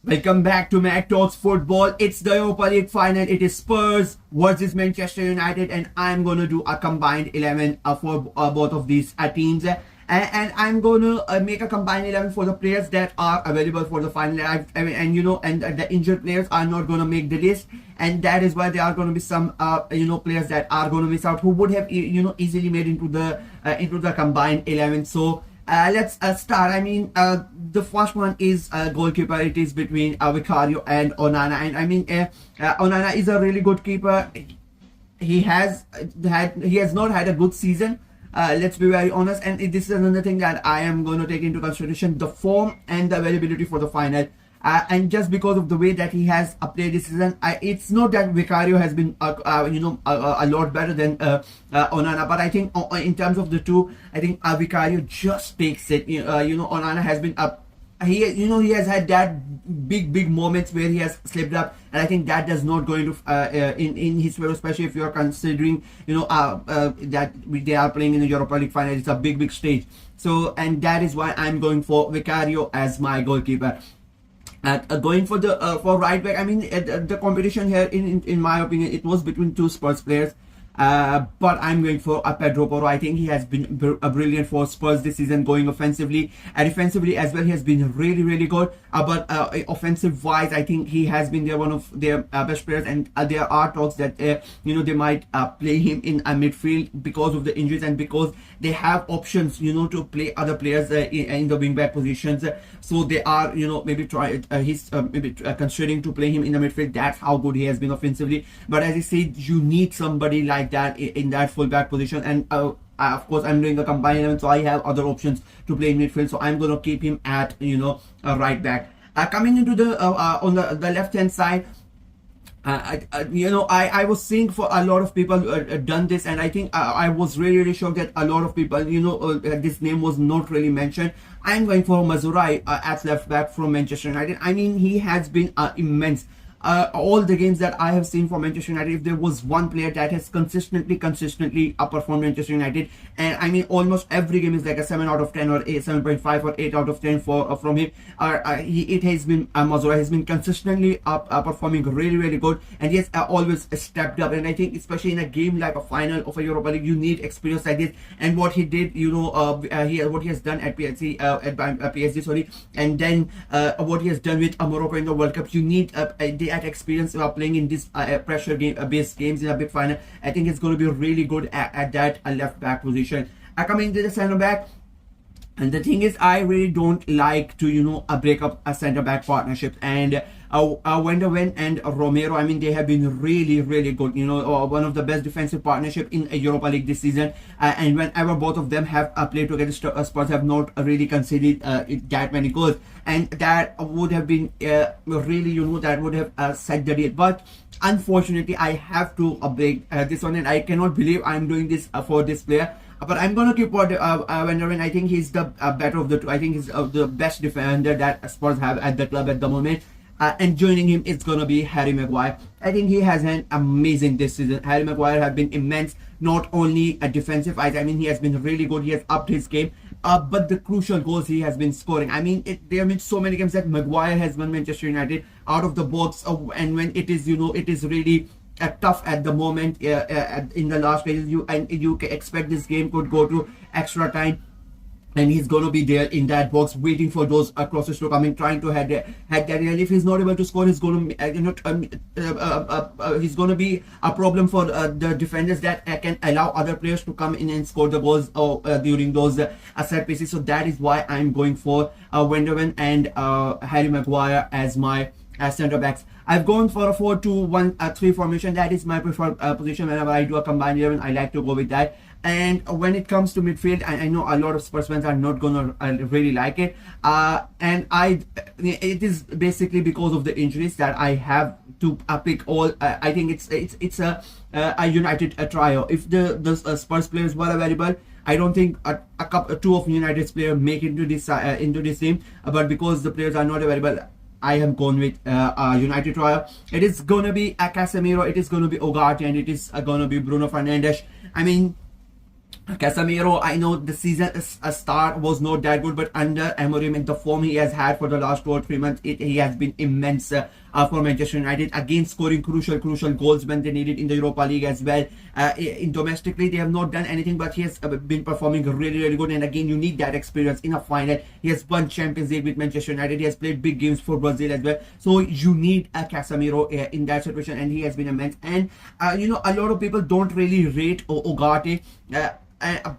Welcome back to Mac Talks Football. It's the Europa League final. It is Spurs versus Manchester United, and I'm going to do a combined 11 for both of these teams. And I'm going to make a combined 11 for the players that are available for the final. And the injured players are not going to make the list, and that is why there are going to be some players that are going to miss out who would have easily made into the combined 11. So let's start. The first one is goalkeeper. It is between Vicario and Onana, and Onana is a really good keeper. He has not had a good season. Let's be very honest, and this is another thing that I am going to take into consideration: the form and the availability for the final. And just because of the way that he has played this season, it's not that Vicario has been a lot better than Onana, but I think in terms of the two, I think Vicario just takes it. Onana has been up. He has had that big moments where he has slipped up, and I think that does not go into in his favor, especially if you are considering that they are playing in the Europa League final. It's a big stage. So, and that is why I'm going for Vicario as my goalkeeper. Going for the for right back, the competition here, in my opinion, it was between two Spurs players. But I'm going for Pedro Porro. I think he has been brilliant for Spurs this season, going offensively and defensively as well. He has been really good. But offensive wise, I think he has been one of their best players. And there are talks that they might play him in a midfield because of the injuries and because they have options to play other players in the wing back positions. So they are maybe considering to play him in the midfield. That's how good he has been offensively. But as I said, you need somebody like that in that full back position, and of course I'm doing a combined 11, so I have other options to play in midfield, so I'm going to keep him at right back. Coming into the on the left hand side, I was seeing for a lot of people done this, and I think I was really shocked that a lot of people this name was not really mentioned. I'm going for Mazzurai at left back from Manchester United. He has been immense. All the games that I have seen for Manchester United, if there was one player that has consistently outperformed Manchester United, and almost every game is like a 7 out of 10 or 7.5 or 8 out of 10 from him. It has been Mazzurai has been consistently performing really good, and he has always stepped up. And I think especially in a game like a final of a Europa League, you need experience like this. And what he did, what he has done at PSG, sorry, and then what he has done with Morocco in the World Cup, you need at experience playing in this pressure based games in a big final. I think it's going to be really good at that left back position. Coming to the center back, and the thing is, I really don't like to break up a center back partnership. And Van Ven and Romero, they have been really good. One of the best defensive partnership in Europa League this season. And whenever both of them have played together, Spurs have not really conceded that many goals, and that would have been really, that would have set the deal. But unfortunately, I have to break this one, and I cannot believe I'm doing this for this player. But I'm going to keep Van der Ven. I think he's the better of the two. I think he's the best defender that Spurs have at the club at the moment. And joining him, it's going to be Harry Maguire. I think he has an amazing this season. Harry Maguire has been immense, not only at defensive eyes. He has been really good. He has upped his game. But the crucial goals he has been scoring. There have been so many games that Maguire has won Manchester United out of the box. And when it is, it is really tough at the moment in the last phases, you can expect this game could go to extra time, and he's going to be there in that box waiting for those crosses to come in, trying to head that. And if he's not able to score, he's going to he's going to be a problem for the defenders that can allow other players to come in and score the goals during those set pieces. So that is why I'm going for Van der Ven and Harry Maguire as my center backs. I've gone for a 4-2-1-3 formation. That is my preferred position. Whenever I do a combined 11, I like to go with that. And when it comes to midfield, I know a lot of Spurs fans are not gonna really like it. And it is basically because of the injuries that I have to pick all. I think it's a United trio. If the Spurs players were available, I don't think two of United's players make it into this team. But because the players are not available, I have gone with United trio. It is gonna be Casemiro, it is gonna be Ugarte, and it is gonna be Bruno Fernandes. Casemiro, I know the season a start was not that good, but under Amorim and the form he has had for the last 2 or 3 months, he has been immense for Manchester United. Again, scoring crucial goals when they needed in the Europa League as well. In domestically, they have not done anything, but he has been performing really good. And again, you need that experience in a final. He has won Champions League with Manchester United. He has played big games for Brazil as well. So you need a Casemiro in that situation, and he has been immense. And a lot of people don't really rate Ugarte.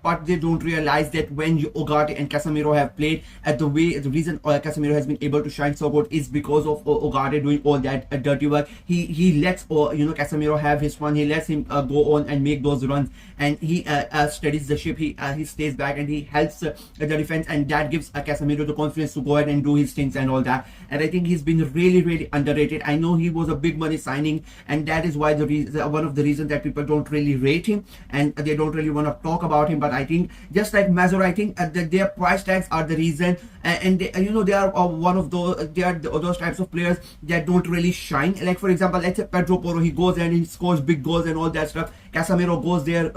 But they don't realize that when Ugarte and Casemiro have played, the reason Casemiro has been able to shine so good is because of Ugarte doing all that dirty work. He lets Casemiro have his fun. He lets him go on and make those runs, and he steadies the ship. He stays back and he helps the defense, and that gives Casemiro the confidence to go ahead and do his things and all that. And I think he's been really underrated. I know he was a big money signing, and that is why one of the reasons that people don't really rate him and they don't really want to talk about him. But I think just like Mazur, I think that their price tags are the reason, and they are one of those. They are those types of players that don't really shine. Like for example, let's say Pedro Porro, he goes and he scores big goals and all that stuff. Casemiro goes there,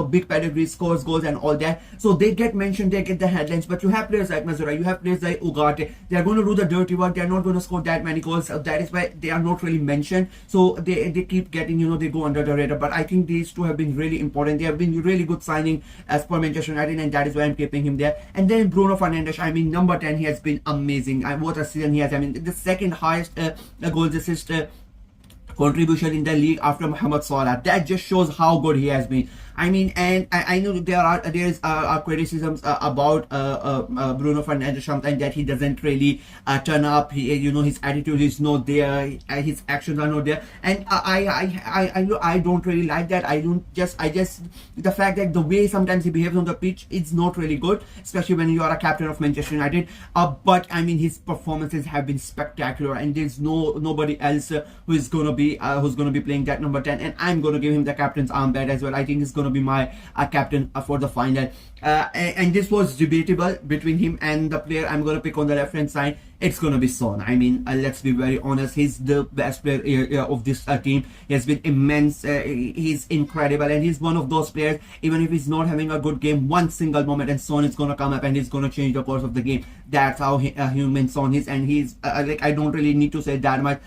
big pedigree, scores goals and all that. So they get mentioned, they get the headlines. But you have players like Mazura, you have players like Ugarte. They are going to do the dirty work. They are not going to score that many goals. That is why they are not really mentioned. So they keep getting, they go under the radar. But I think these two have been really important. They have been really good signing as per Manchester United, and that is why I'm keeping him there. And then Bruno Fernandes, I mean, number 10, he has been amazing. What a season he has. I mean, the second highest goals assist contribution in the league after Mohamed Salah. That just shows how good he has been. I mean, and I know there is criticisms about Bruno Fernandes sometimes, that he doesn't really turn up. His attitude is not there. His actions are not there, and I don't really like that. I just the fact that the way sometimes he behaves on the pitch is not really good, especially when you are a captain of Manchester United. But I mean, his performances have been spectacular, and there's nobody else who's gonna be playing that number 10, and I'm gonna give him the captain's armband as well. I think he's gonna be my captain for the final, and this was debatable between him and the player I'm gonna pick on the left hand side. It's gonna be Son. I mean, let's be very honest, he's the best player of this team. He has been immense. He's incredible, and he's one of those players, even if he's not having a good game, one single moment and Son is gonna come up and he's gonna change the course of the game. That's how human Son is, and he's I don't really need to say that much.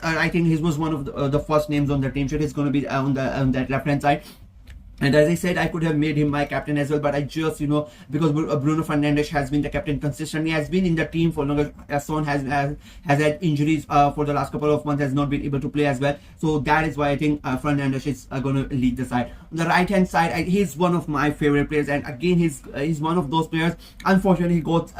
I think he was one of the first names on the team sheet. He's gonna be on that left hand side. And as I said, I could have made him my captain as well, but I just, because Bruno Fernandes has been the captain consistently, has been in the team for longer. Son has had injuries for the last couple of months, has not been able to play as well. So that is why I think Fernandes is going to lead the side. On the right hand side, he's one of my favorite players, and again, he's one of those players. Unfortunately, he got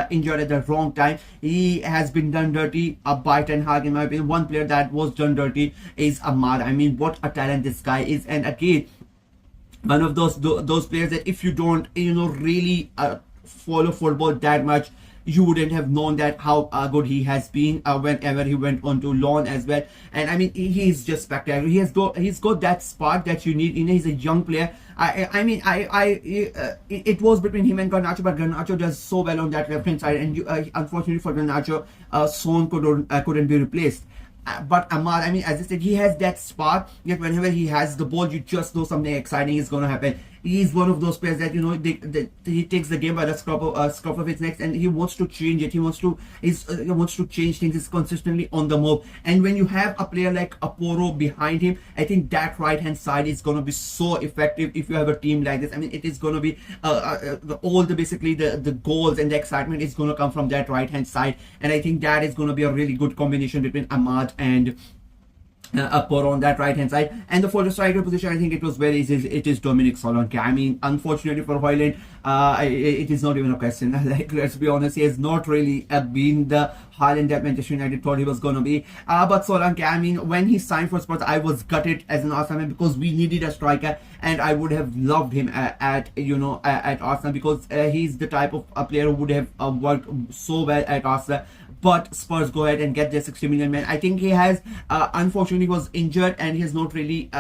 injured at the wrong time. He has been done dirty by Ten Hag, in my opinion. One player that was done dirty is Ahmad. I mean, what a talent this guy is, and again, one of those players that if you don't really follow football that much, you wouldn't have known that how good he has been whenever he went on to loan as well. And I mean, he's just spectacular. He's got that spark that you need. He's a young player. It was between him and Garnacho, but Garnacho does so well on that left hand side, and unfortunately for Garnacho, Son couldn't be replaced. But Ahmad, I mean, as I said, he has that spark. Yet whenever he has the ball, you just know something exciting is going to happen. He's one of those players that he takes the game by the scruff of his neck, and he wants to change it. He wants to change things. He's consistently on the move. And when you have a player like Aporo behind him, I think that right hand side is going to be so effective. If you have a team like this, I mean, it is going to be basically the goals and the excitement is going to come from that right hand side. And I think that is going to be a really good combination between Ahmad and Aporo on that right hand side. And for the striker position, I think it was very easy. It is Dominic Solanke. I mean, unfortunately for Højlund, it is not even a question. Like, let's be honest, he has not really been the Haaland that Manchester United thought he was going to be. But Solanke, I mean, when he signed for Spurs, I was gutted as an Arsenal fan because we needed a striker, and I would have loved him at Arsenal, because he's the type of player who would have worked so well at Arsenal. But Spurs go ahead and get their 60 million man. I think he has, unfortunately, was injured, and he has not really,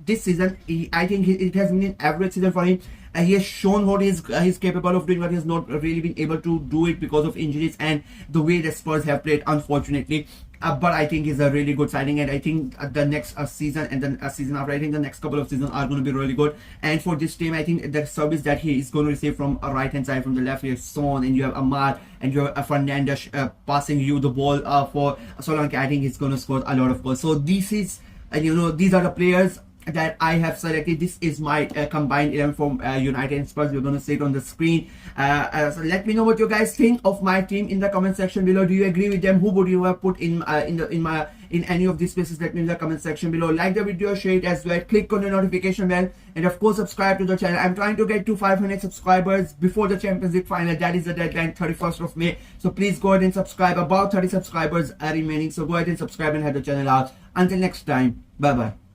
this season, I think it has been an average season for him. He has shown what he's capable of doing, but he has not really been able to do it because of injuries and the way the Spurs have played, unfortunately. But I think he's a really good signing, and I think the next season and then a season after, I think the next couple of seasons are going to be really good. And for this team, I think the service that he is going to receive from a right hand side, from the left, you have Son and you have Ahmad and you have Fernandes passing you the ball for Solanke. I think he's going to score a lot of goals. So this is, these are the players that I have selected. This is my combined 11 from United and Spurs. You're going to see it on the screen. So let me know what you guys think of my team in the comment section below. Do you agree with them? Who would you have put in any of these places? Let me in the comment section below. Like the video, share it as well. Click on the notification bell, and of course subscribe to the channel. I'm trying to get to 500 subscribers before the Champions League final. That is the deadline, 31st of May. So please go ahead and subscribe. About 30 subscribers are remaining. So go ahead and subscribe and help the channel out. Until next time, bye bye.